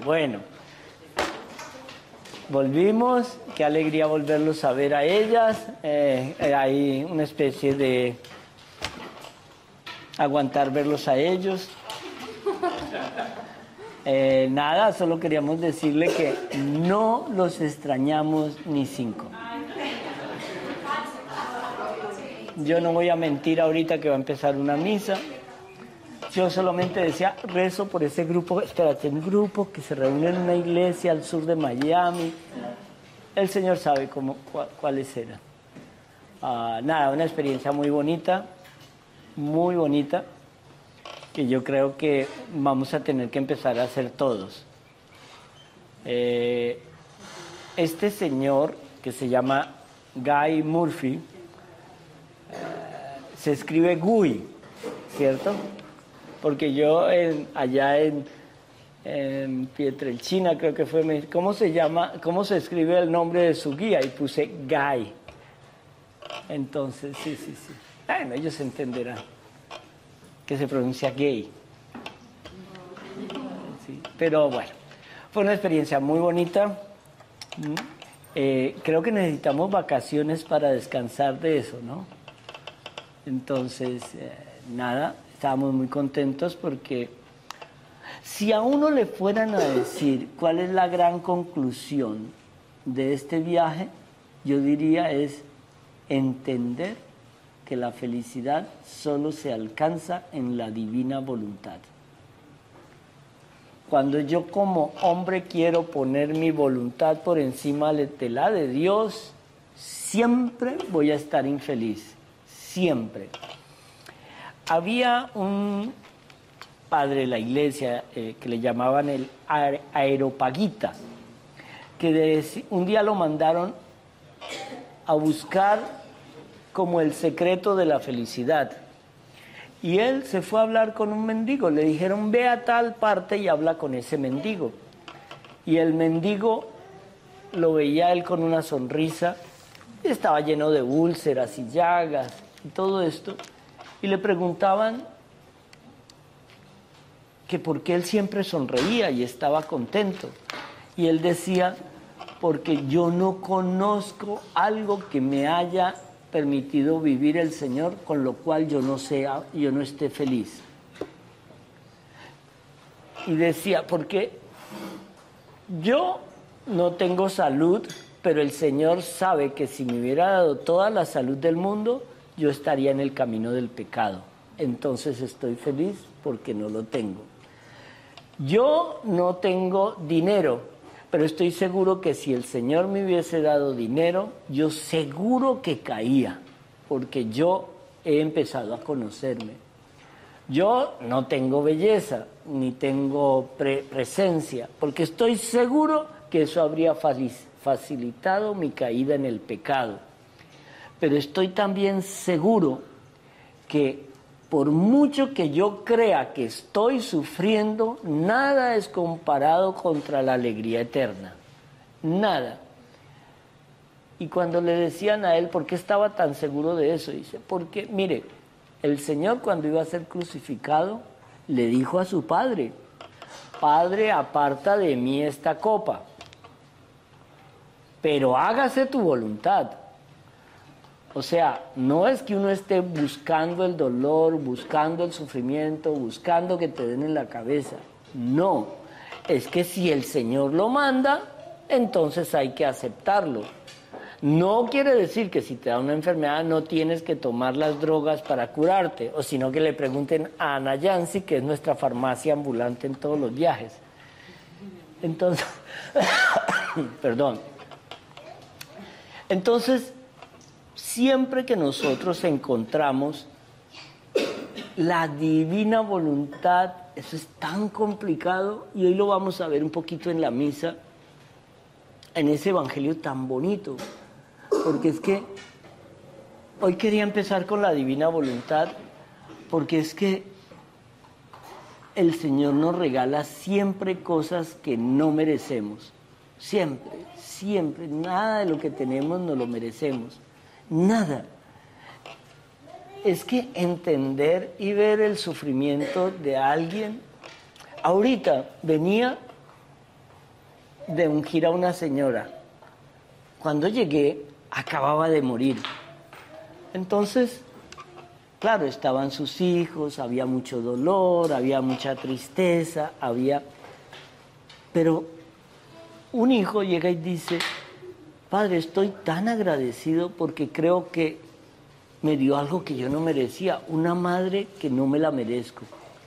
Bueno, volvimos, qué alegría volverlos a ver a ellas. Hay una especie de aguantar verlos a ellos. Nada, solo queríamos decirle que no los extrañamos ni 5. Yo no voy a mentir ahorita que va a empezar una misa. Yo solamente decía, rezo por ese grupo, espérate, un grupo que se reúne en una iglesia al sur de Miami. El Señor sabe cuáles eran. Nada, una experiencia muy bonita, que yo creo que vamos a tener que empezar a hacer todos. Este señor, que se llama Guy Murphy, se escribe Guy, ¿cierto? Porque yo allá en Pietrelcina, creo que fue, ¿cómo se escribe el nombre de su guía? Y puse Guy. Entonces, sí. Bueno, ellos entenderán que se pronuncia gay. Sí, pero bueno, fue una experiencia muy bonita. Creo que necesitamos vacaciones para descansar de eso, ¿no? Entonces, nada, estábamos muy contentos porque si a uno le fueran a decir cuál es la gran conclusión de este viaje, yo diría es entender que la felicidad solo se alcanza en la divina voluntad. Cuando yo como hombre quiero poner mi voluntad por encima de la de Dios, siempre voy a estar infeliz, siempre. Había un padre de la iglesia que le llamaban el Areopagita, que un día lo mandaron a buscar como el secreto de la felicidad. Y él se fue a hablar con un mendigo. Le dijeron, ve a tal parte y habla con ese mendigo. Y el mendigo lo veía él con una sonrisa. Estaba lleno de úlceras y llagas y todo esto. Y le preguntaban que por qué él siempre sonreía y estaba contento. Y él decía, porque yo no conozco algo que me haya permitido vivir el Señor, con lo cual yo no esté feliz. Y decía, porque yo no tengo salud, pero el Señor sabe que si me hubiera dado toda la salud del mundo, yo estaría en el camino del pecado. Entonces estoy feliz porque no lo tengo. Yo no tengo dinero, pero estoy seguro que si el Señor me hubiese dado dinero, yo seguro que caía, porque yo he empezado a conocerme. Yo no tengo belleza, ni tengo presencia, porque estoy seguro que eso habría facilitado mi caída en el pecado. Pero estoy también seguro que por mucho que yo crea que estoy sufriendo, nada es comparado contra la alegría eterna. Nada. Y cuando le decían a él, ¿por qué estaba tan seguro de eso? Dice, porque, mire, el Señor cuando iba a ser crucificado, le dijo a su Padre, Padre, aparta de mí esta copa, pero hágase tu voluntad. O sea, no es que uno esté buscando el dolor, buscando el sufrimiento, buscando que te den en la cabeza. No, es que si el Señor lo manda, entonces hay que aceptarlo. No quiere decir que si te da una enfermedad no tienes que tomar las drogas para curarte, o sino que le pregunten a Ana Yancy, que es nuestra farmacia ambulante en todos los viajes. Entonces, perdón. Entonces, siempre que nosotros encontramos la divina voluntad, eso es tan complicado, y hoy lo vamos a ver un poquito en la misa, en ese evangelio tan bonito, porque es que hoy quería empezar con la divina voluntad, porque es que el Señor nos regala siempre cosas que no merecemos, siempre, nada de lo que tenemos nos lo merecemos. Nada. Es que entender y ver el sufrimiento de alguien. Ahorita venía de ungir a una señora. Cuando llegué, acababa de morir. Entonces, claro, estaban sus hijos, había mucho dolor, había mucha tristeza, Pero un hijo llega y dice, padre, estoy tan agradecido porque creo que me dio algo que yo no merecía, una madre que no me la merezco,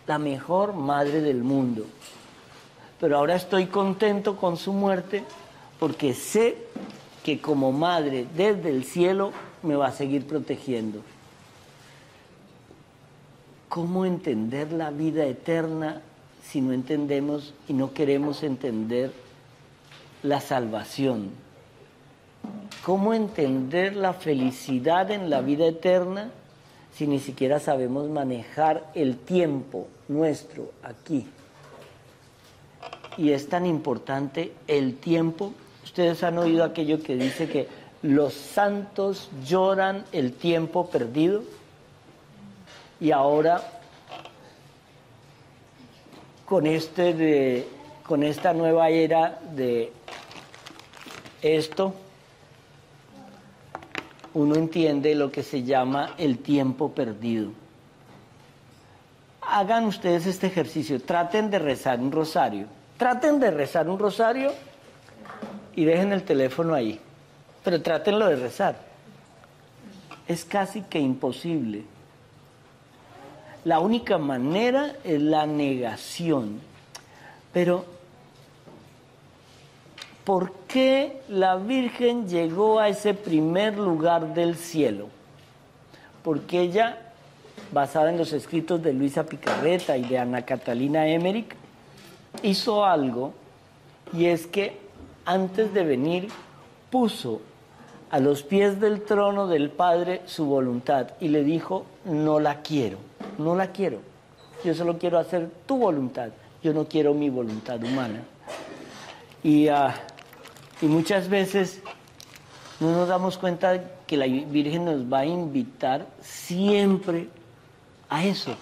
la mejor madre del mundo. Pero ahora estoy contento con su muerte porque sé que como madre desde el cielo me va a seguir protegiendo. ¿Cómo entender la vida eterna si no entendemos y no queremos entender la salvación? ¿Cómo entender la felicidad en la vida eterna si ni siquiera sabemos manejar el tiempo nuestro aquí? Y es tan importante el tiempo. Ustedes han oído aquello que dice que los santos lloran el tiempo perdido. Y ahora, con esta nueva era de esto, uno entiende lo que se llama el tiempo perdido. Hagan ustedes este ejercicio, traten de rezar un rosario. Traten de rezar un rosario y dejen el teléfono ahí. Pero trátenlo de rezar. Es casi que imposible. La única manera es la negación. Pero, ¿por qué la Virgen llegó a ese primer lugar del cielo? Porque ella, basada en los escritos de Luisa Picarreta y de Ana Catalina Emmerich, hizo algo, y es que antes de venir puso a los pies del trono del Padre su voluntad y le dijo, no la quiero, yo solo quiero hacer tu voluntad, yo no quiero mi voluntad humana. Y muchas veces no nos damos cuenta que la Virgen nos va a invitar siempre a eso,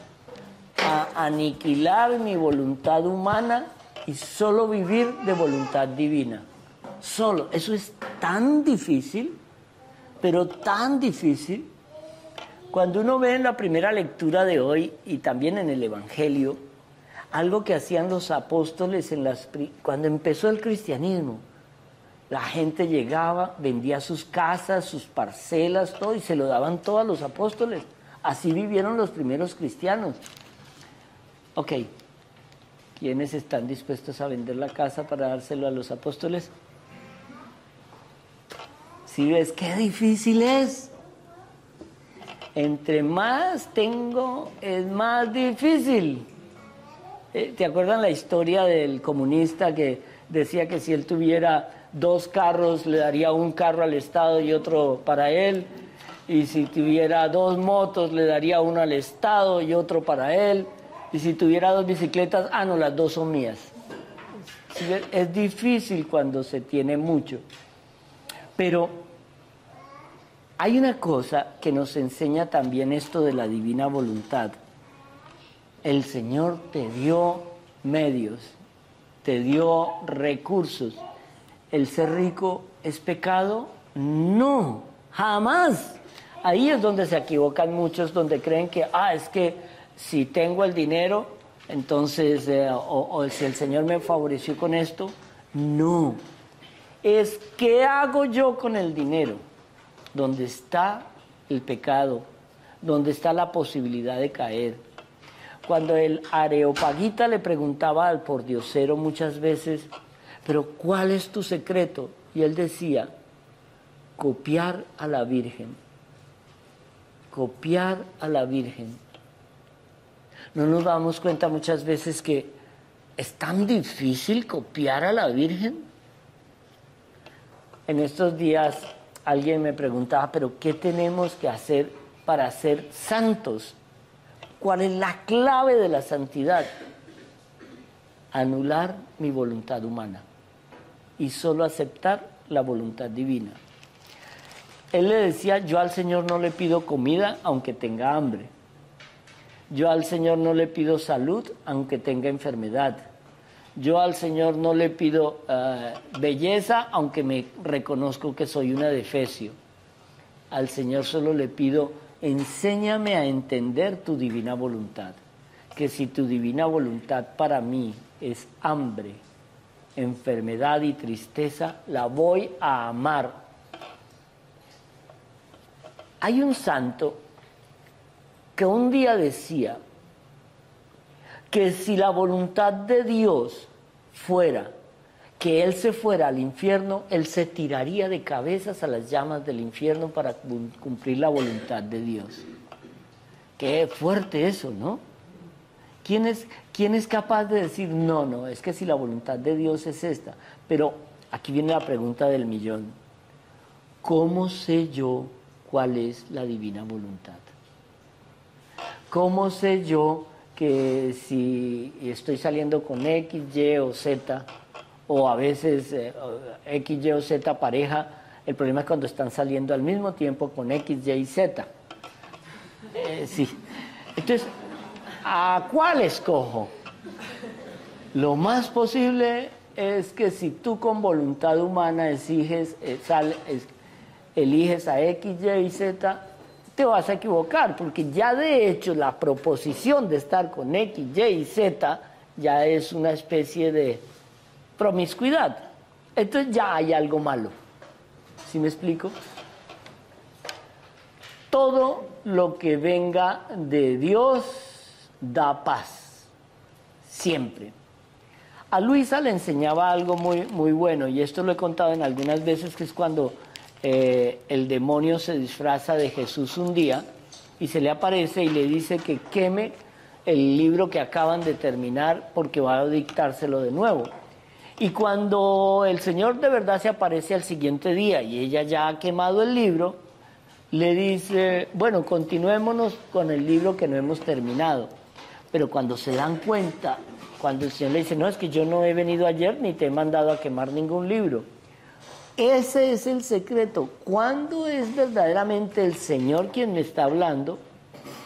a aniquilar mi voluntad humana y solo vivir de voluntad divina. Solo, eso es tan difícil, pero tan difícil. Cuando uno ve en la primera lectura de hoy y también en el Evangelio, algo que hacían los apóstoles cuando empezó el cristianismo, la gente llegaba, vendía sus casas, sus parcelas, todo, y se lo daban todo a los apóstoles. Así vivieron los primeros cristianos. Ok, ¿quiénes están dispuestos a vender la casa para dárselo a los apóstoles? ¿Sí ves qué difícil es? Entre más tengo, es más difícil. ¿Te acuerdan la historia del comunista que decía que si él tuviera 2 carros, le daría un carro al Estado y otro para él? Y si tuviera 2 motos, le daría uno al Estado y otro para él. Y si tuviera 2 bicicletas, no, las 2 son mías. ¿Sí? Es difícil cuando se tiene mucho. Pero hay una cosa que nos enseña también esto de la divina voluntad. El Señor te dio medios, te dio recursos. ¿El ser rico es pecado? No, jamás. Ahí es donde se equivocan muchos, donde creen que, es que si tengo el dinero, entonces, o si el Señor me favoreció con esto. No, es ¿qué hago yo con el dinero? Donde está el pecado, donde está la posibilidad de caer. Cuando el Areopagita le preguntaba al pordiosero muchas veces, ¿pero cuál es tu secreto? Y él decía, copiar a la Virgen. Copiar a la Virgen. No nos damos cuenta muchas veces que es tan difícil copiar a la Virgen. En estos días alguien me preguntaba, ¿pero qué tenemos que hacer para ser santos? ¿Cuál es la clave de la santidad? Anular mi voluntad humana y solo aceptar la voluntad divina. Él le decía, yo al Señor no le pido comida aunque tenga hambre. Yo al Señor no le pido salud aunque tenga enfermedad. Yo al Señor no le pido belleza, aunque me reconozco que soy una defecio. Al Señor solo le pido, enséñame a entender tu divina voluntad. Que si tu divina voluntad para mí es hambre, enfermedad y tristeza, la voy a amar. Hay un santo que un día decía que si la voluntad de Dios fuera que Él se fuera al infierno, Él se tiraría de cabezas a las llamas del infierno para cumplir la voluntad de Dios. Qué fuerte eso, ¿no? ¿Quién es capaz de decir, no, es que si la voluntad de Dios es esta? Pero aquí viene la pregunta del millón. ¿Cómo sé yo cuál es la divina voluntad? ¿Cómo sé yo que si estoy saliendo con X, Y o Z, o a veces X, Y o Z pareja, el problema es cuando están saliendo al mismo tiempo con X, Y y Z? Sí. Entonces, ¿a cuál escojo? Lo más posible es que si tú con voluntad humana eliges a X, Y y Z, te vas a equivocar, porque ya de hecho la proposición de estar con X, Y y Z ya es una especie de promiscuidad. Entonces ya hay algo malo. ¿Sí me explico? Todo lo que venga de Dios da paz, siempre. A Luisa le enseñaba algo muy bueno, y esto lo he contado en algunas veces, que es cuando el demonio se disfraza de Jesús un día y se le aparece y le dice que queme el libro que acaban de terminar porque va a dictárselo de nuevo. Y cuando el Señor de verdad se aparece al siguiente día y ella ya ha quemado el libro, le dice, bueno, continuémonos con el libro que no hemos terminado. Pero cuando se dan cuenta, cuando el Señor le dice, no, es que yo no he venido ayer ni te he mandado a quemar ningún libro. Ese es el secreto. ¿Cuándo es verdaderamente el Señor quien me está hablando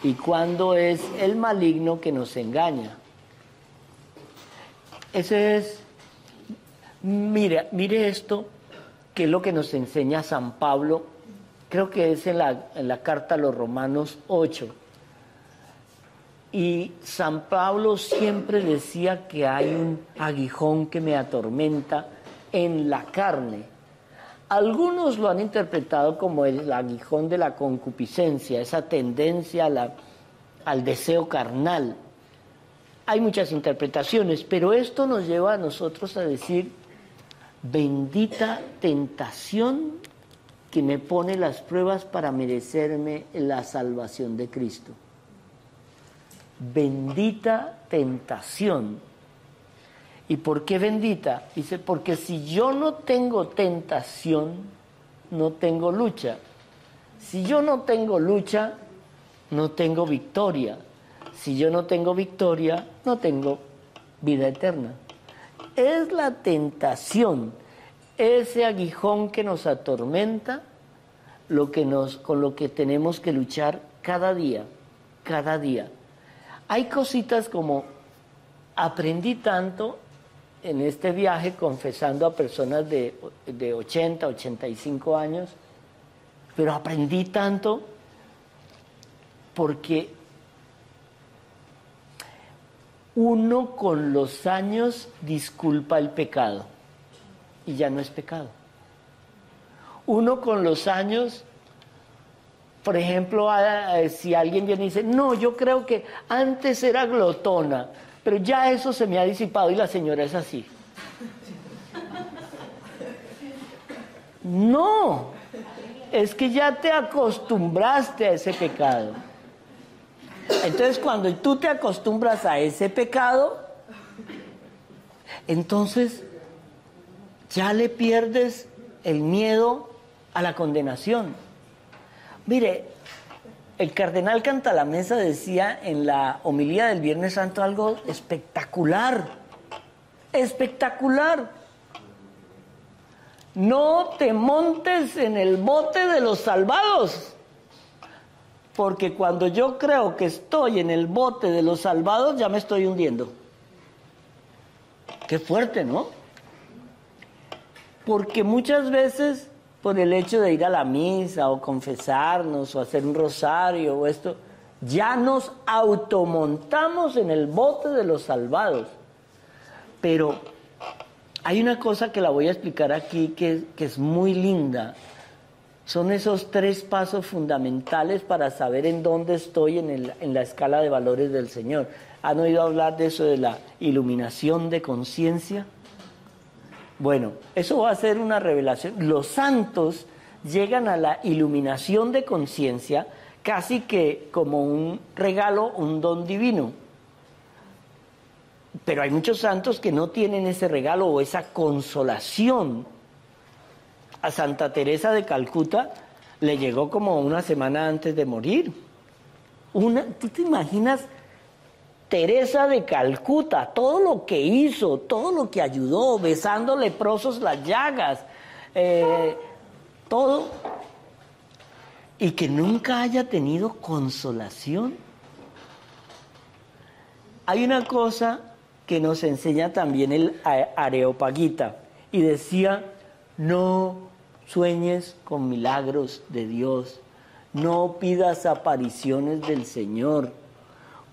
y cuándo es el maligno que nos engaña? Ese es, mire esto, que es lo que nos enseña San Pablo, creo que es en la carta a los Romanos 8. Y San Pablo siempre decía que hay un aguijón que me atormenta en la carne. Algunos lo han interpretado como el aguijón de la concupiscencia, esa tendencia al deseo carnal. Hay muchas interpretaciones, pero esto nos lleva a nosotros a decir, bendita tentación que me pone las pruebas para merecerme la salvación de Cristo. Bendita tentación. ¿Y por qué bendita? Dice, porque si yo no tengo tentación, no tengo lucha. Si yo no tengo lucha, no tengo victoria. Si yo no tengo victoria, no tengo vida eterna. Es la tentación, ese aguijón que nos atormenta, con lo que tenemos que luchar cada día, cada día. Hay cositas como, aprendí tanto en este viaje confesando a personas de 80, 85 años, pero aprendí tanto porque uno con los años disculpa el pecado y ya no es pecado. Uno con los años, por ejemplo, si alguien viene y dice, no, yo creo que antes era glotona, pero ya eso se me ha disipado y la señora es así. No, es que ya te acostumbraste a ese pecado. Entonces, cuando tú te acostumbras a ese pecado, entonces ya le pierdes el miedo a la condenación. Mire, el cardenal Cantalamessa decía en la homilía del Viernes Santo algo espectacular, espectacular. No te montes en el bote de los salvados, porque cuando yo creo que estoy en el bote de los salvados ya me estoy hundiendo. Qué fuerte, ¿no? Porque muchas veces, por el hecho de ir a la misa o confesarnos o hacer un rosario o esto, ya nos automontamos en el bote de los salvados. Pero hay una cosa que la voy a explicar aquí que es muy linda. Son esos 3 pasos fundamentales para saber en dónde estoy en la escala de valores del Señor. ¿Han oído hablar de eso de la iluminación de conciencia? Bueno, eso va a ser una revelación. Los santos llegan a la iluminación de conciencia casi que como un regalo, un don divino. Pero hay muchos santos que no tienen ese regalo o esa consolación. A Santa Teresa de Calcuta le llegó como una semana antes de morir. ¿Tú te imaginas Teresa de Calcuta, todo lo que hizo, todo lo que ayudó, besando leprosos las llagas, todo, y que nunca haya tenido consolación? Hay una cosa que nos enseña también el Areopagita, y decía: no sueñes con milagros de Dios, no pidas apariciones del Señor,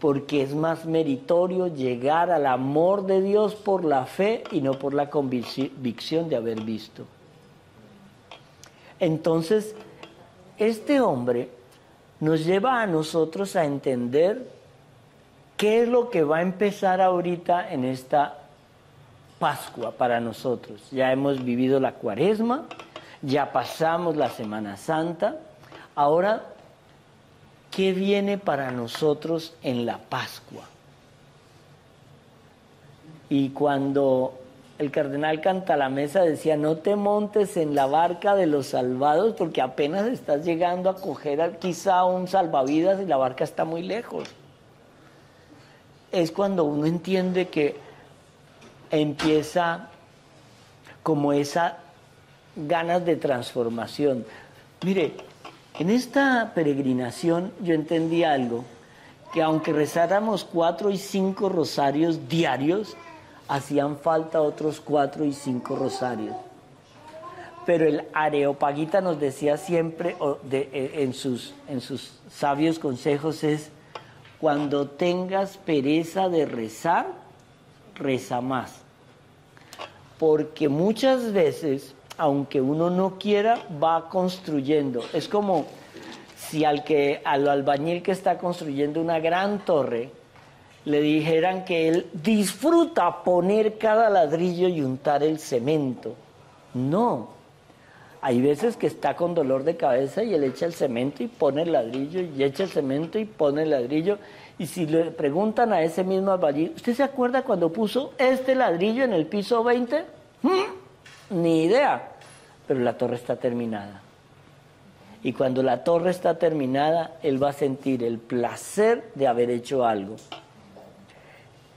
porque es más meritorio llegar al amor de Dios por la fe y no por la convicción de haber visto. Entonces, este hombre nos lleva a nosotros a entender qué es lo que va a empezar ahorita en esta Pascua para nosotros. Ya hemos vivido la Cuaresma, ya pasamos la Semana Santa. Ahora, ¿qué viene para nosotros en la Pascua? Y cuando el cardenal Cantalamessa decía: no te montes en la barca de los salvados porque apenas estás llegando a coger quizá un salvavidas y la barca está muy lejos. Es cuando uno entiende que empieza como esa ganas de transformación. Mire, en esta peregrinación yo entendí algo, que aunque rezáramos 4 y 5 rosarios diarios, hacían falta otros 4 y 5 rosarios. Pero el Areopagita nos decía siempre, en sus sabios consejos, es: cuando tengas pereza de rezar, reza más. Porque muchas veces, aunque uno no quiera, va construyendo. Es como si al albañil que está construyendo una gran torre le dijeran que él disfruta poner cada ladrillo y untar el cemento. No. Hay veces que está con dolor de cabeza y él echa el cemento y pone el ladrillo, y echa el cemento y pone el ladrillo. Y si le preguntan a ese mismo albañil: ¿usted se acuerda cuando puso este ladrillo en el piso 20? Ni idea. Pero la torre está terminada. Y cuando la torre está terminada, él va a sentir el placer de haber hecho algo.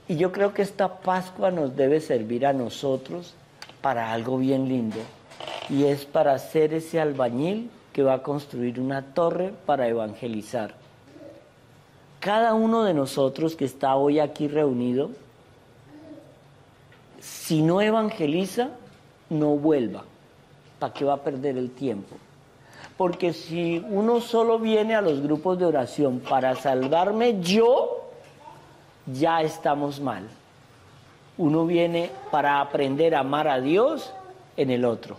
Y yo creo que esta Pascua nos debe servir a nosotros para algo bien lindo. Y es para ser ese albañil que va a construir una torre para evangelizar. Cada uno de nosotros que está hoy aquí reunido, si no evangeliza, no vuelva. ¿Para qué va a perder el tiempo? Porque si uno solo viene a los grupos de oración para salvarme yo, ya estamos mal. Uno viene para aprender a amar a Dios en el otro.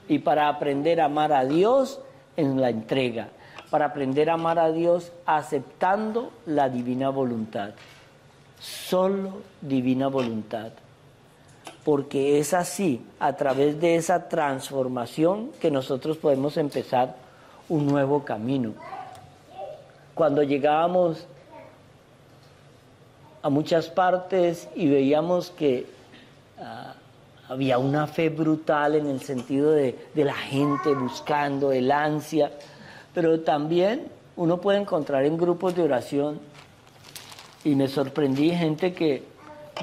Y para aprender a amar a Dios en la entrega. Para aprender a amar a Dios aceptando la divina voluntad. Solo divina voluntad. Porque es así, a través de esa transformación, que nosotros podemos empezar un nuevo camino. Cuando llegábamos a muchas partes y veíamos que había una fe brutal en el sentido de la gente buscando, el ansia, pero también uno puede encontrar en grupos de oración, y me sorprendí, gente que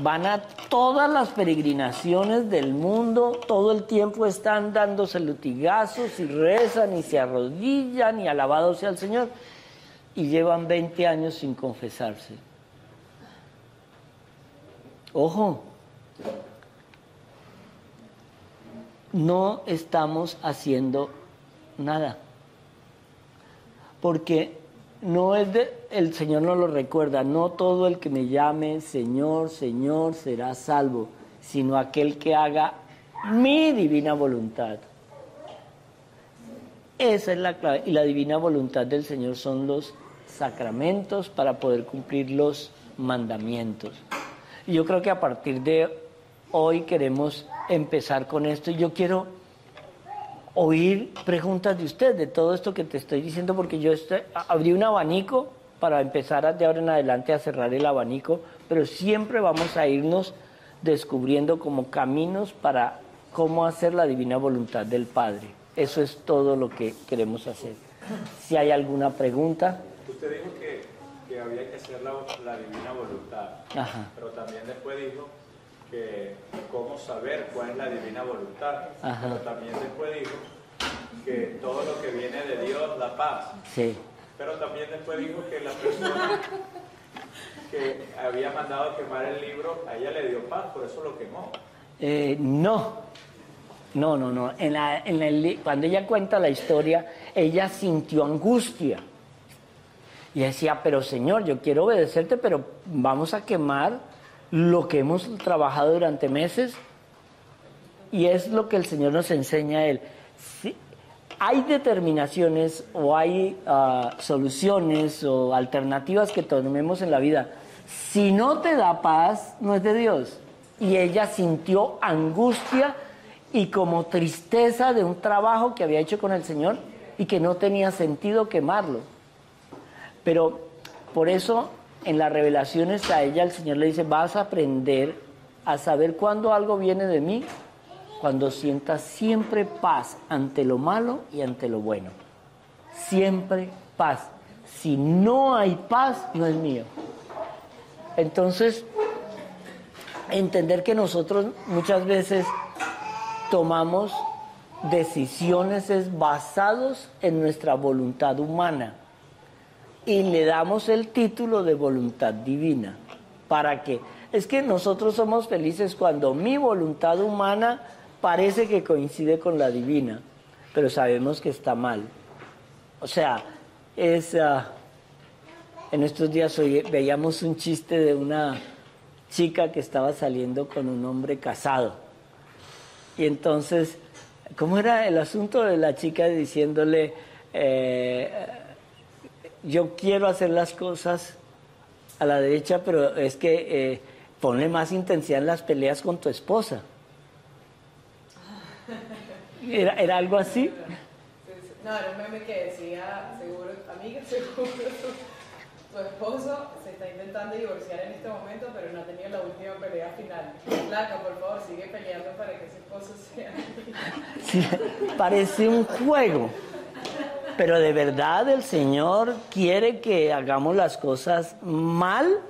van a todas las peregrinaciones del mundo, todo el tiempo están dándose latigazos y rezan y se arrodillan y alabado sea el Señor, y llevan 20 años sin confesarse. Ojo, no estamos haciendo nada. Porque no es el Señor nos lo recuerda, no todo el que me llame Señor, Señor será salvo, sino aquel que haga mi divina voluntad. Esa es la clave. Y la divina voluntad del Señor son los sacramentos para poder cumplir los mandamientos. Y yo creo que a partir de hoy queremos empezar con esto. Y yo quiero oír preguntas de usted, de todo esto que te estoy diciendo, porque yo abrí un abanico para empezar de ahora en adelante a cerrar el abanico, pero siempre vamos a irnos descubriendo como caminos para cómo hacer la divina voluntad del Padre. Eso es todo lo que queremos hacer. Si hay alguna pregunta. Usted dijo que había que hacer la divina voluntad, Ajá. pero también después dijo que cómo saber cuál es la divina voluntad, Ajá. pero también después dijo que todo lo que viene de Dios da paz. Sí. Pero también después dijo que la persona que había mandado quemar el libro, a ella le dio paz, por eso lo quemó. No. Cuando ella cuenta la historia, ella sintió angustia. Y decía, pero Señor, yo quiero obedecerte, pero vamos a quemar lo que hemos trabajado durante meses. Y es lo que el Señor nos enseña a Él. Si hay determinaciones o hay soluciones o alternativas que tomemos en la vida. Si no te da paz, no es de Dios. Y ella sintió angustia y como tristeza de un trabajo que había hecho con el Señor y que no tenía sentido quemarlo. Pero por eso en las revelaciones a ella el Señor le dice, vas a aprender a saber cuándo algo viene de mí, cuando sientas siempre paz ante lo malo y ante lo bueno. Siempre paz. Si no hay paz, no es mío. Entonces, entender que nosotros muchas veces tomamos decisiones basados en nuestra voluntad humana y le damos el título de voluntad divina. ¿Para qué? Es que nosotros somos felices cuando mi voluntad humana parece que coincide con la divina, pero sabemos que está mal. O sea, en estos días veíamos un chiste de una chica que estaba saliendo con un hombre casado. Y entonces, ¿cómo era el asunto de la chica diciéndole, yo quiero hacer las cosas a la derecha, pero es que ponle más intensidad en las peleas con tu esposa? ¿Era algo así? No, era un meme que decía, seguro, amiga, seguro tu esposo se está intentando divorciar en este momento, pero no ha tenido la última pelea final. Flaca, por favor, sigue peleando para que ese esposo sea... Sí, parece un juego. Pero de verdad el Señor quiere que hagamos las cosas mal.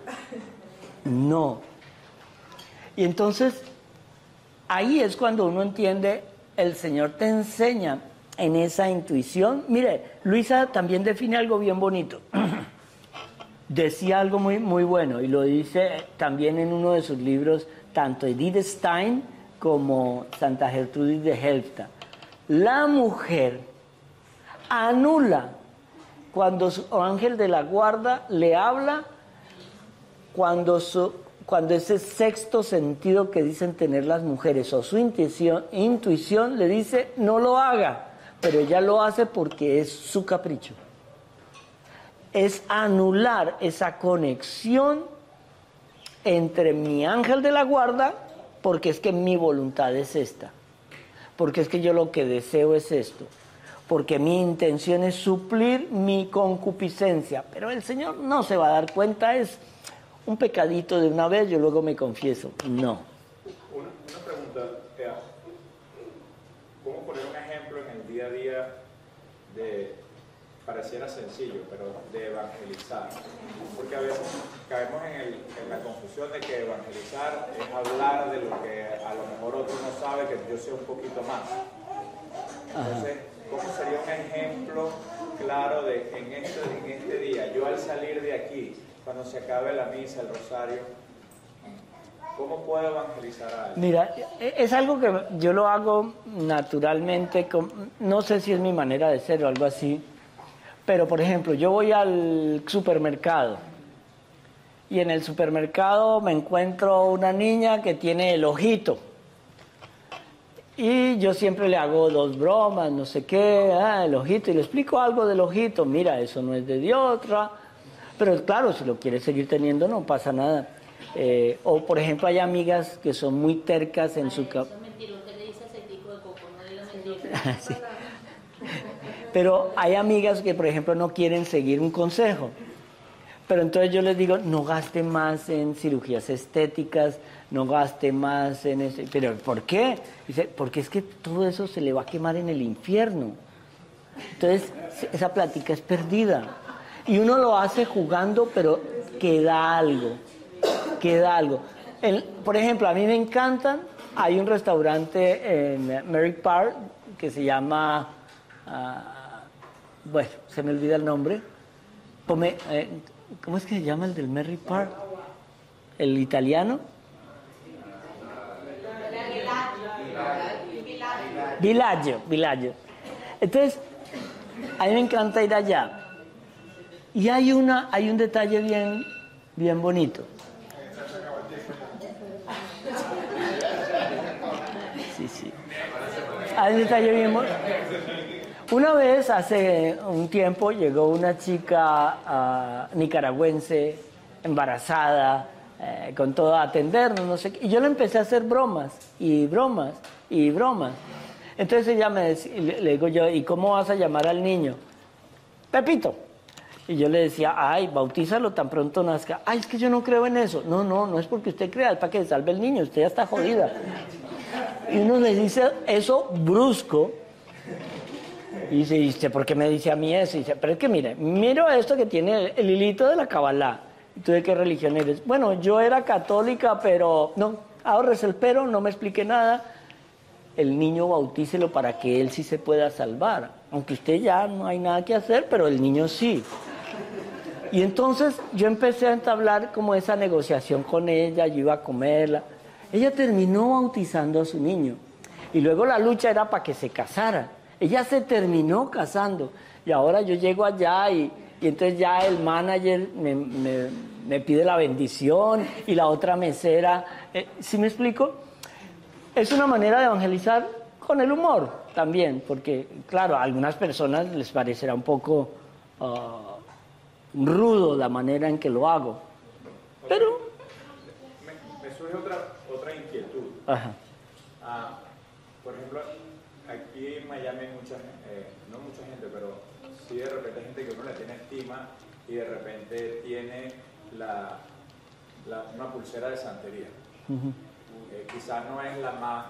No. Y entonces, ahí es cuando uno entiende, el Señor te enseña en esa intuición. Mire, Luisa también define algo bien bonito. Decía algo muy, muy bueno, y lo dice también en uno de sus libros, tanto Edith Stein como Santa Gertrudis de Helfta. La mujer anula cuando su ángel de la guarda le habla, cuando ese sexto sentido que dicen tener las mujeres o su intuición le dice no lo haga, pero ella lo hace porque es su capricho. Es anular esa conexión entre mi ángel de la guarda, porque es que mi voluntad es esta, porque es que yo lo que deseo es esto, porque mi intención es suplir mi concupiscencia, pero el Señor no se va a dar cuenta, es un pecadito de una vez, yo luego me confieso. No. Una pregunta, ¿cómo poner un ejemplo en el día a día pareciera sencillo, pero de evangelizar? Porque a veces caemos en la confusión de que evangelizar es hablar de lo que a lo mejor otro no sabe, que yo sé un poquito más. Entonces, ¿cómo sería un ejemplo claro de en este día, yo al salir de aquí, cuando se acabe la misa, el rosario, ¿Cómo puedo evangelizar a alguien? Mira, es algo que yo lo hago naturalmente, no sé si es mi manera de ser o algo así, pero por ejemplo, yo voy al supermercado y en el supermercado me encuentro una niña que tiene el ojito y yo siempre le hago 2 bromas, no sé qué, el ojito, y le explico algo del ojito, mira, eso no es de Dios, pero claro, si lo quieres seguir teniendo no pasa nada. O por ejemplo hay amigas que son muy tercas en su... Eso es mentira, usted le dice aceitico de coco, no diga mentira. Sí. Pero hay amigas que por ejemplo no quieren seguir un consejo, pero entonces yo les digo, no gaste más en cirugías estéticas, no gaste más en eso. ¿Pero por qué? Dice, porque es que todo eso se le va a quemar en el infierno. Entonces esa plática es perdida y uno lo hace jugando, pero queda algo. Por ejemplo, a mí me encantan, hay un restaurante en Merrick Park que se llama, bueno, se me olvida el nombre, ¿cómo es que se llama el del Merrick Park? ¿El italiano? Villaggio. Entonces, a mí me encanta ir allá. Y hay un detalle bien bonito. Sí. Hay un detalle bien bonito. Una vez, hace un tiempo, llegó una chica nicaragüense, embarazada, con todo a atendernos, no sé qué. Y yo le empecé a hacer bromas. Entonces ella le digo yo, ¿y cómo vas a llamar al niño? Pepito. Y yo le decía, ay, bautízalo tan pronto nazca. Ay, es que yo no creo en eso. No es porque usted crea, es para que se salve el niño, usted ya está jodida. Y uno le dice eso brusco. Y dice, ¿por qué me dice a mí eso? Y dice, pero es que miro esto que tiene el hilito de la Kabbalah. ¿Y tú de qué religión eres? Bueno, yo era católica, pero no, ahorres el pero, no me explique nada. El niño bautícelo para que él sí se pueda salvar. Aunque usted ya no hay nada que hacer, pero el niño sí. Y entonces yo empecé a entablar como esa negociación con ella, yo iba a comerla. Ella terminó bautizando a su niño. Y luego la lucha era para que se casara. Ella se terminó casando. Y ahora yo llego allá y entonces ya el manager me pide la bendición y la otra mesera. ¿Sí me explico? Es una manera de evangelizar con el humor también, porque claro, a algunas personas les parecerá un poco rudo la manera en que lo hago. Pero... Me surge otra inquietud. Ajá. Por ejemplo, aquí en Miami hay mucha gente, no mucha gente, pero sí de repente hay gente que uno le tiene estima y de repente tiene una pulsera de santería. Uh-huh. Quizás no es la más,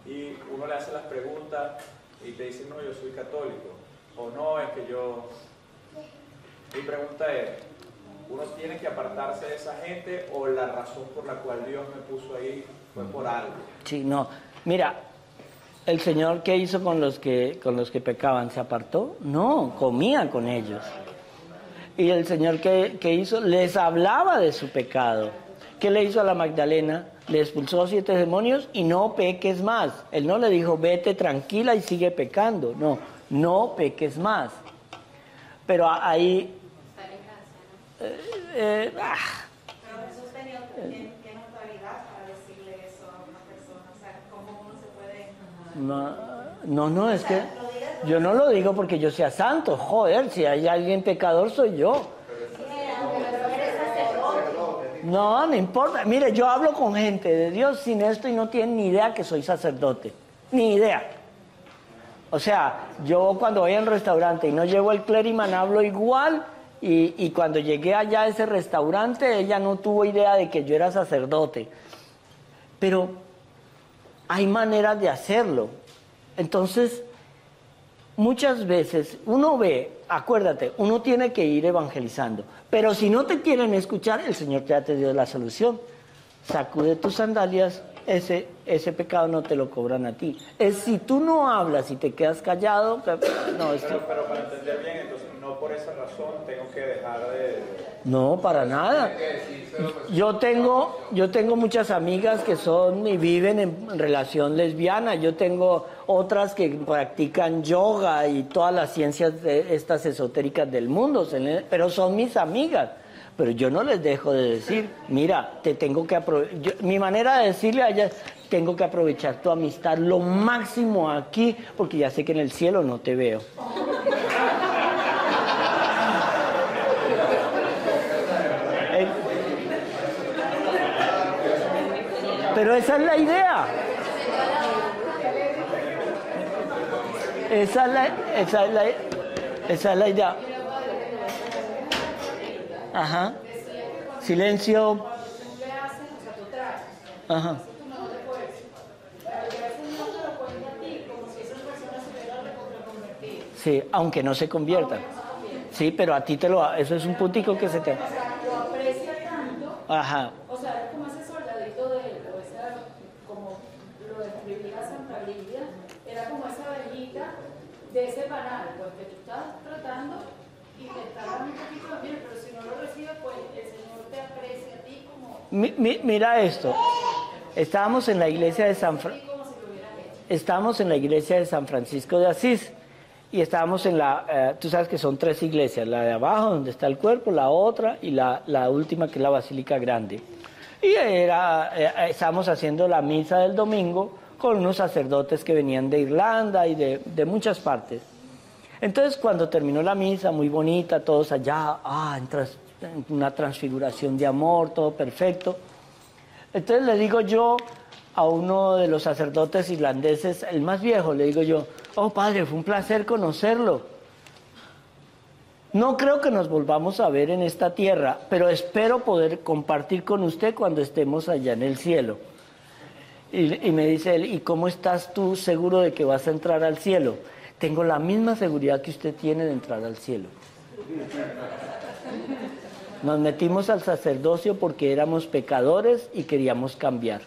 y uno le hace las preguntas y te dice, no, yo soy católico, o no, es que yo... Mi pregunta es, ¿uno tiene que apartarse de esa gente o la razón por la cual Dios me puso ahí fue por algo? Sí, no. Mira, ¿el Señor qué hizo con los que pecaban? ¿Se apartó? No, comía con ellos. ¿Y el Señor qué hizo? Les hablaba de su pecado. ¿Qué le hizo a la Magdalena? Le expulsó 7 demonios y no peques más. Él no le dijo, vete tranquila y sigue pecando. No peques más. Pero ahí... Pero Jesús tenía ¿qué autoridad para decirle eso a una persona? O sea, ¿cómo uno se puede...? No, es que yo no lo digo porque yo sea santo. Joder, si hay alguien pecador soy yo. No importa. Mire, yo hablo con gente de Dios sin esto y no tienen ni idea que soy sacerdote. Ni idea. O sea, yo cuando voy al restaurante y no llevo el clériman hablo igual y cuando llegué allá a ese restaurante ella no tuvo idea de que yo era sacerdote. Pero hay maneras de hacerlo. Entonces, muchas veces uno ve, acuérdate, uno tiene que ir evangelizando. Pero si no te quieren escuchar, el Señor ya te dio la solución. Sacude tus sandalias, ese pecado no te lo cobran a ti. Es si tú no hablas y te quedas callado, no, pero para entender bien, entonces no por esa razón tengo que dejar de... No, para nada. Yo tengo muchas amigas que son y viven en relación lesbiana. Yo tengo otras que practican yoga y todas las ciencias estas esotéricas del mundo, pero son mis amigas. Pero yo no les dejo de decir, mira, te tengo que aprovechar. Mi manera de decirle a ellas, tengo que aprovechar tu amistad lo máximo aquí, porque ya sé que en el cielo no te veo. Pero esa es la idea. Esa es la idea. Ajá. Silencio. Ajá. Sí, aunque no se convierta. Sí, pero a ti eso es un puntico que se te... Lo aprecia tanto. Ajá. O sea, es como ese soldadito de él, o esa, como lo describía Santa Biblia, era como esa abejita de ese panal, pues que tú estás tratando y te está dando un poquito de miel, pero si no lo recibes, pues el Señor te aprecia a ti como... Mira esto. Estábamos en la iglesia de San Francisco de Asís. Y estábamos en tú sabes que son 3 iglesias, la de abajo donde está el cuerpo, la otra y la última que es la Basílica Grande. Y estábamos haciendo la misa del domingo con unos sacerdotes que venían de Irlanda y de muchas partes. Entonces cuando terminó la misa, muy bonita, todos allá, una transfiguración de amor, todo perfecto. Entonces le digo yo a uno de los sacerdotes irlandeses, el más viejo, le digo yo, oh padre, fue un placer conocerlo. No creo que nos volvamos a ver en esta tierra, pero espero poder compartir con usted cuando estemos allá en el cielo. Y me dice él, ¿y cómo estás tú seguro de que vas a entrar al cielo? Tengo la misma seguridad que usted tiene de entrar al cielo. Nos metimos al sacerdocio porque éramos pecadores y queríamos cambiar.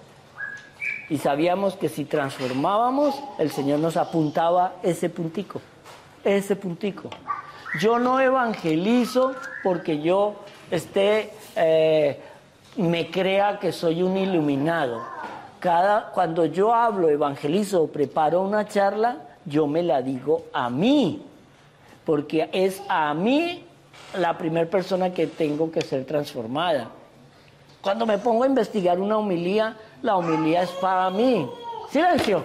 Y sabíamos que si transformábamos, el Señor nos apuntaba ese puntico. Yo no evangelizo porque yo me crea que soy un iluminado. Cuando yo hablo, evangelizo o preparo una charla, yo me la digo a mí. Porque es a mí la primera persona que tengo que ser transformada. Cuando me pongo a investigar una homilía, la homilía es para mí. ¡Silencio!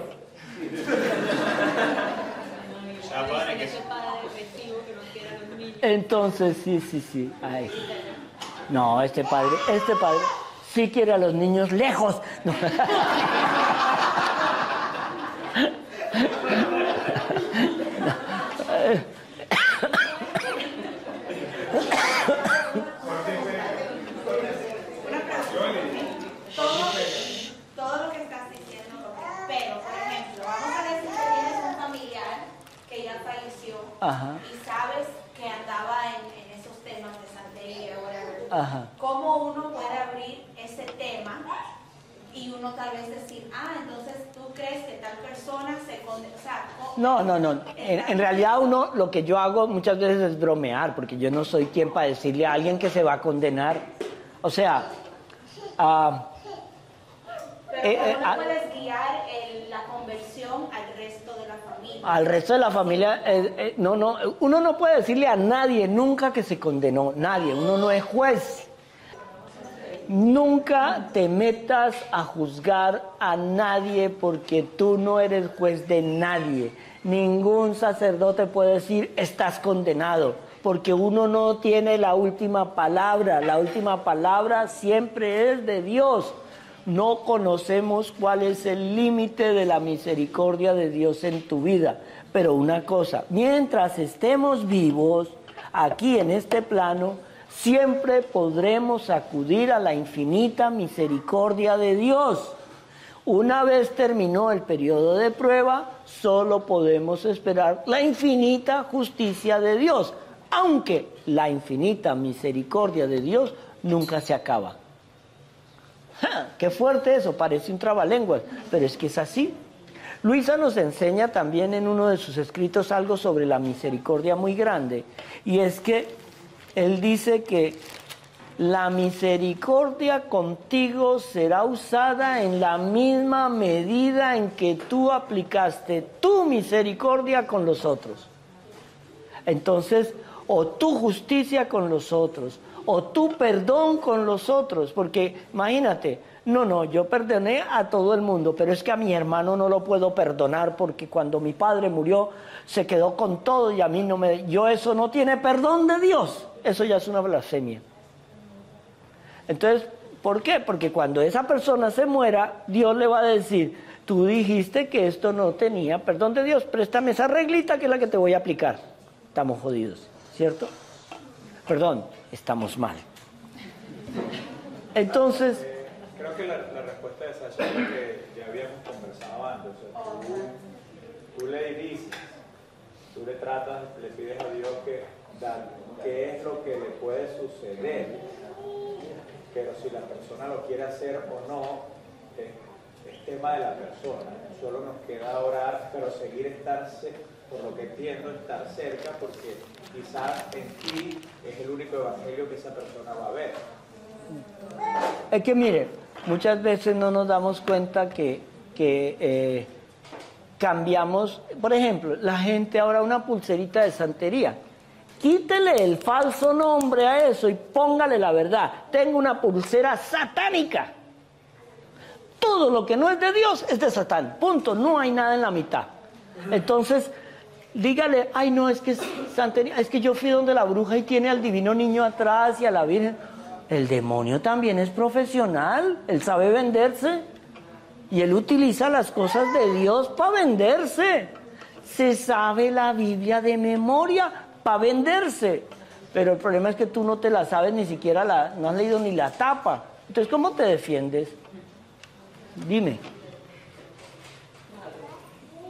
Entonces, sí. Ay. No, este padre sí quiere a los niños lejos. No. Todo lo que estás diciendo, pero por ejemplo, vamos a decir que tienes un familiar que ya falleció. Ajá. Y sabes que andaba en esos temas de santería, whatever. Ajá. ¿Cómo uno puede abrir ese tema y uno tal vez decir, entonces tú crees que tal persona se condena? O sea, no. En realidad lo que yo hago muchas veces es bromear, porque yo no soy quien para decirle a alguien que se va a condenar. O sea, pero ¿cómo puedes guiar la conversión al resto de la familia? Al resto de la familia, uno no puede decirle a nadie nunca que se condenó, nadie, uno no es juez. Nunca te metas a juzgar a nadie porque tú no eres juez de nadie. Ningún sacerdote puede decir estás condenado, porque uno no tiene la última palabra. La última palabra siempre es de Dios. No conocemos cuál es el límite de la misericordia de Dios en tu vida. Pero una cosa, mientras estemos vivos aquí en este plano, siempre podremos acudir a la infinita misericordia de Dios. Una vez terminó el periodo de prueba, solo podemos esperar la infinita justicia de Dios, aunque la infinita misericordia de Dios nunca se acaba. ¡Ja! ¡Qué fuerte eso! Parece un trabalenguas, pero es que es así. Luisa nos enseña también en uno de sus escritos algo sobre la misericordia muy grande, y es que él dice que la misericordia contigo será usada en la misma medida en que tú aplicaste tu misericordia con los otros. Entonces, o tu justicia con los otros, o tu perdón con los otros, porque imagínate, yo perdoné a todo el mundo, pero es que a mi hermano no lo puedo perdonar porque cuando mi padre murió se quedó con todo y a mí no me... eso no tiene perdón de Dios, eso ya es una blasfemia. Entonces, ¿por qué? Porque cuando esa persona se muera, Dios le va a decir, tú dijiste que esto no tenía perdón de Dios, préstame esa reglita que es la que te voy a aplicar. Estamos jodidos, ¿cierto? Perdón, estamos mal. Entonces... creo que la respuesta de Sasha es lo que ya habíamos conversado antes. O sea, tú le dices, tú le tratas, le pides a Dios qué es lo que le puede suceder. Pero si la persona lo quiere hacer o no, es tema de la persona. Solo nos queda orar, pero seguir por lo que entiendo, estar cerca, porque quizás en ti es el único evangelio que esa persona va a ver. Es que mire, muchas veces no nos damos cuenta que cambiamos. Por ejemplo, la gente ahora una pulserita de santería. Quítele el falso nombre a eso y póngale la verdad. Tengo una pulsera satánica. Todo lo que no es de Dios es de Satán. Punto. No hay nada en la mitad. Entonces, dígale, ay no, es que es santería, es que yo fui donde la bruja y tiene al divino niño atrás y a la Virgen. El demonio también es profesional. Él sabe venderse. Y él utiliza las cosas de Dios para venderse. Se sabe la Biblia de memoria para venderse, pero el problema es que tú no te la sabes ni siquiera, no has leído ni la tapa. Entonces, ¿cómo te defiendes? Dime.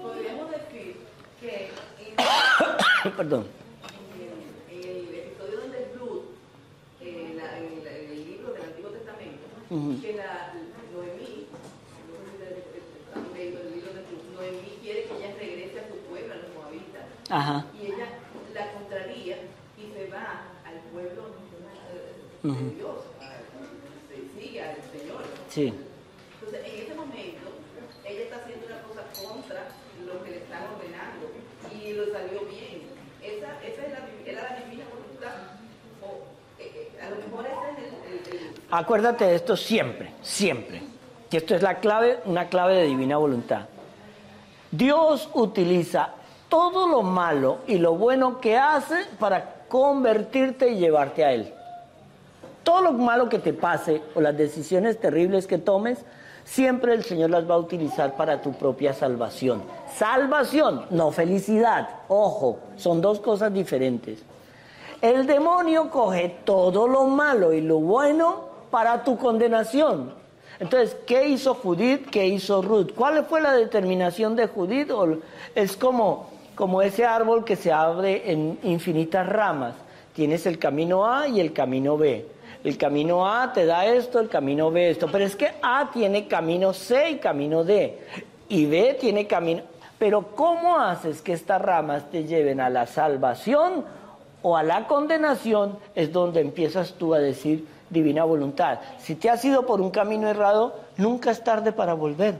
Podríamos decir que Perdón. en el episodio donde Ruth, en el libro del Antiguo Testamento, que Noemí, han leído el libro de Ruth, Noemí quiere que ella regrese a su pueblo, a los moabitas. Ajá. Y ella la contraría y se va al pueblo de Dios, sigue al Señor. Sí. Entonces, en ese momento, ella está haciendo una cosa contra lo que le están ordenando y lo salió bien. Esa era la divina voluntad. A lo mejor ese es el... Acuérdate de esto siempre, siempre. Que esto es la clave, una clave de divina voluntad. Dios utiliza todo lo malo y lo bueno que hace para convertirte y llevarte a Él. Todo lo malo que te pase o las decisiones terribles que tomes, siempre el Señor las va a utilizar para tu propia salvación. Salvación, no felicidad. Ojo, son dos cosas diferentes. El demonio coge todo lo malo y lo bueno para tu condenación. Entonces, ¿qué hizo Judith? ¿Qué hizo Ruth? ¿Cuál fue la determinación de Judith? Es como ese árbol que se abre en infinitas ramas. Tienes el camino A y el camino B. El camino A te da esto, el camino B esto. Pero es que A tiene camino C y camino D. Y B tiene camino... Pero ¿cómo haces que estas ramas te lleven a la salvación o a la condenación? Es donde empiezas tú a decir divina voluntad. Si te has ido por un camino errado, nunca es tarde para volver.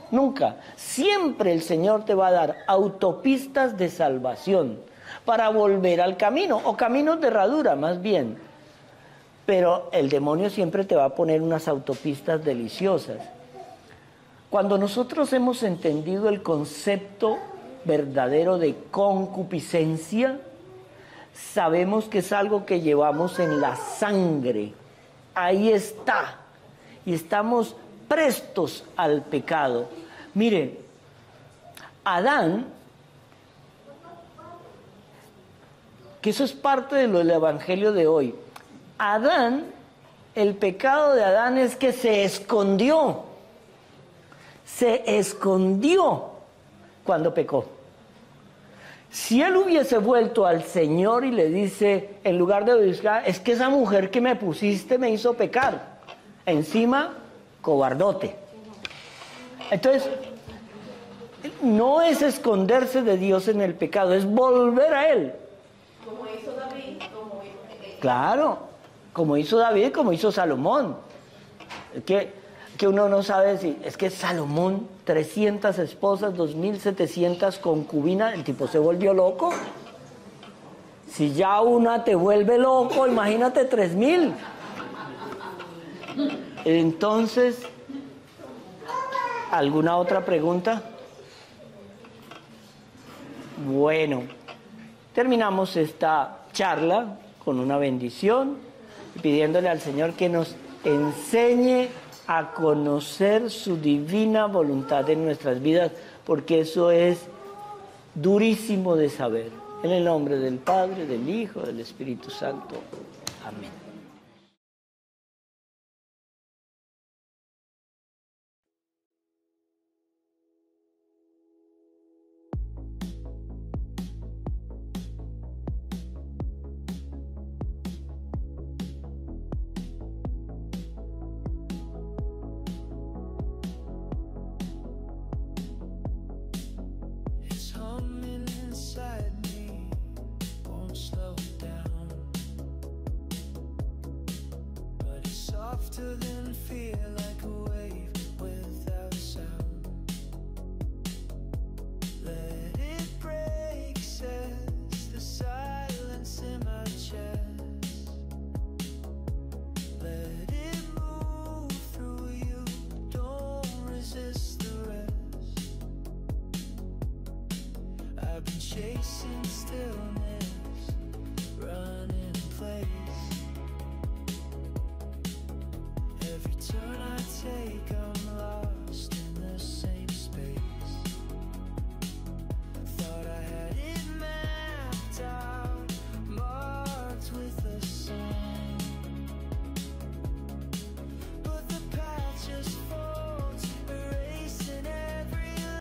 Nunca. Siempre el Señor te va a dar autopistas de salvación para volver al camino, o caminos de herradura más bien. Pero el demonio siempre te va a poner unas autopistas deliciosas. Cuando nosotros hemos entendido el concepto verdadero de concupiscencia, sabemos que es algo que llevamos en la sangre. Ahí está. Y estamos prestos al pecado. Mire, Adán, que eso es parte de lo del evangelio de hoy. Adán, el pecado de Adán es que se escondió cuando pecó. Si él hubiese vuelto al Señor y le dice, en lugar de buscar, es que esa mujer que me pusiste me hizo pecar. Encima, cobardote. Entonces, no es esconderse de Dios en el pecado, es volver a Él. Como hizo David, Claro, como hizo David, como hizo Salomón. Que uno no sabe si... Es que Salomón, 300 esposas, 2.700 concubinas, el tipo se volvió loco. Si ya una te vuelve loco, imagínate 3.000. Entonces, ¿alguna otra pregunta? Bueno, terminamos esta charla con una bendición y pidiéndole al Señor que nos enseñe a conocer su divina voluntad en nuestras vidas, porque eso es durísimo de saber. En el nombre del Padre, del Hijo, del Espíritu Santo. Amén. Softer than fear, like a wave without sound. Let it break, says the silence in my chest. Let it move through you, don't resist the rest. I've been chasing stillness